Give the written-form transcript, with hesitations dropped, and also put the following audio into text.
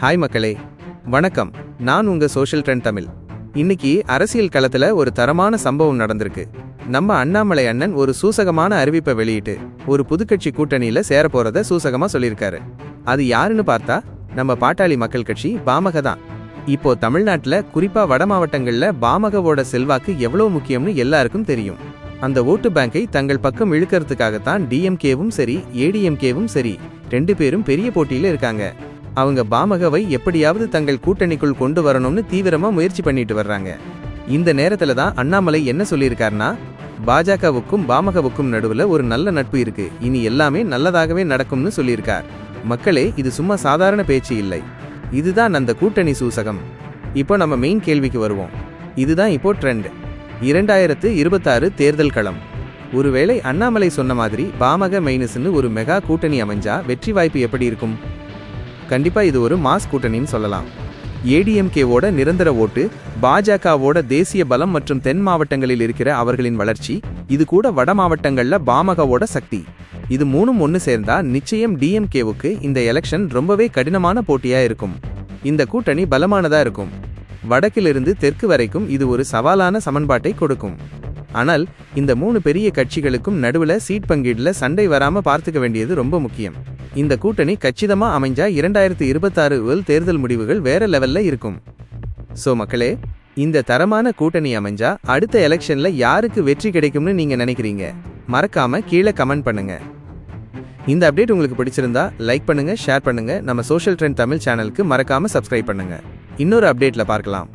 Hi மக்களே, வணக்கம். நான் உங்க சோஷியல் ட்ரெண்ட் தமிழ். இன்னைக்கு அரசியல் களத்துல ஒரு தரமான சம்பவம் நடந்திருக்கு. நம்ம அண்ணாமலை அண்ணன் ஒரு சூசகமான அறிவிப்பை வெளியிட்டு ஒரு புதுக்கட்சி கூட்டணியில சேர போறத சூசகமா சொல்லியிருக்காரு. அது யாருன்னு பார்த்தா நம்ம பாட்டாளி மக்கள் கட்சி பாமக தான். இப்போ தமிழ்நாட்டுல குறிப்பா வட மாவட்டங்கள்ல பாமகவோட செல்வாக்கு எவ்வளவு முக்கியம்னு எல்லாருக்கும் தெரியும். அந்த ஓட்டு பேங்கை தங்கள் பக்கம் இழுக்கிறதுக்காகத்தான் டிஎம்கேவும் சரி ஏடிஎம்கேவும் சரி 2 பேரும் பெரிய போட்டியில இருக்காங்க. அவங்க பாமகவை எப்படியாவது தங்கள் கூட்டணிக்குள் கொண்டு வரணும்னு தீவிரமா முயற்சி பண்ணிட்டு வர்றாங்க. இந்த நேரத்துல தான் அண்ணாமலை என்ன சொல்லியிருக்காருன்னா, பாஜகவுக்கும் பாமகவுக்கும் நடுவுல ஒரு நல்ல நட்பு இருக்கு, இனி எல்லாமே நல்லதாகவே நடக்கும்னு சொல்லியிருக்கார். மக்களே, இது சும்மா சாதாரண பேச்சு இல்லை, இதுதான் அந்த கூட்டணி சூசகம். இப்போ நம்ம மெயின் கேள்விக்கு வருவோம். இதுதான் இப்போ ட்ரெண்ட். 2026 தேர்தல் களம். ஒருவேளை அண்ணாமலை சொன்ன மாதிரி பாமக மைனஸ்னு ஒரு மெகா கூட்டணி அமைஞ்சா வெற்றி வாய்ப்பு எப்படி இருக்கும்? கண்டிப்பா இது ஒரு மாஸ் கூட்டணின்னு சொல்லலாம். ஏடிஎம்கேவோட நிரந்தர ஓட்டு, பாஜகவோட தேசிய பலம் மற்றும் தென் மாவட்டங்களில் இருக்கிற அவர்களின் வளர்ச்சி, இது கூட வட மாவட்டங்கள்ல பாமகவோட சக்தி, இது மூணும் ஒன்று சேர்ந்தா நிச்சயம் டிஎம்கேவுக்கு இந்த எலெக்ஷன் ரொம்பவே கடினமான போட்டியா இருக்கும். இந்த கூட்டணி பலமானதா இருக்கும். வடக்கிலிருந்து தெற்கு வரைக்கும் இது ஒரு சவாலான சமன்பாட்டை கொடுக்கும். ஆனால் இந்த 3 பெரிய கட்சிகளுக்கும் நடுவுல சீட் பங்கீடுல சண்டை வராம பார்த்துக்க வேண்டியது ரொம்ப முக்கியம். இந்த கூட்டணி கச்சிதமா அமைஞ்சா 2026 தேர்தல் முடிவுகள் வேற லெவல்ல இருக்கும். சோ மக்களே, இந்த தரமான கூட்டணி அமைஞ்சா அடுத்த எலெக்ஷன்ல யாருக்கு வெற்றி கிடைக்கும்னு நீங்க நினைக்கிறீங்க? மறக்காம கீழே கமெண்ட் பண்ணுங்க. இந்த அப்டேட் உங்களுக்கு பிடிச்சிருந்தா லைக் பண்ணுங்க, ஷேர் பண்ணுங்க. நம்ம சோஷியல் ட்ரெண்ட் தமிழ் சேனலுக்கு மறக்காம சப்ஸ்கிரைப் பண்ணுங்க. இன்னொரு அப்டேட்ல பார்க்கலாம்.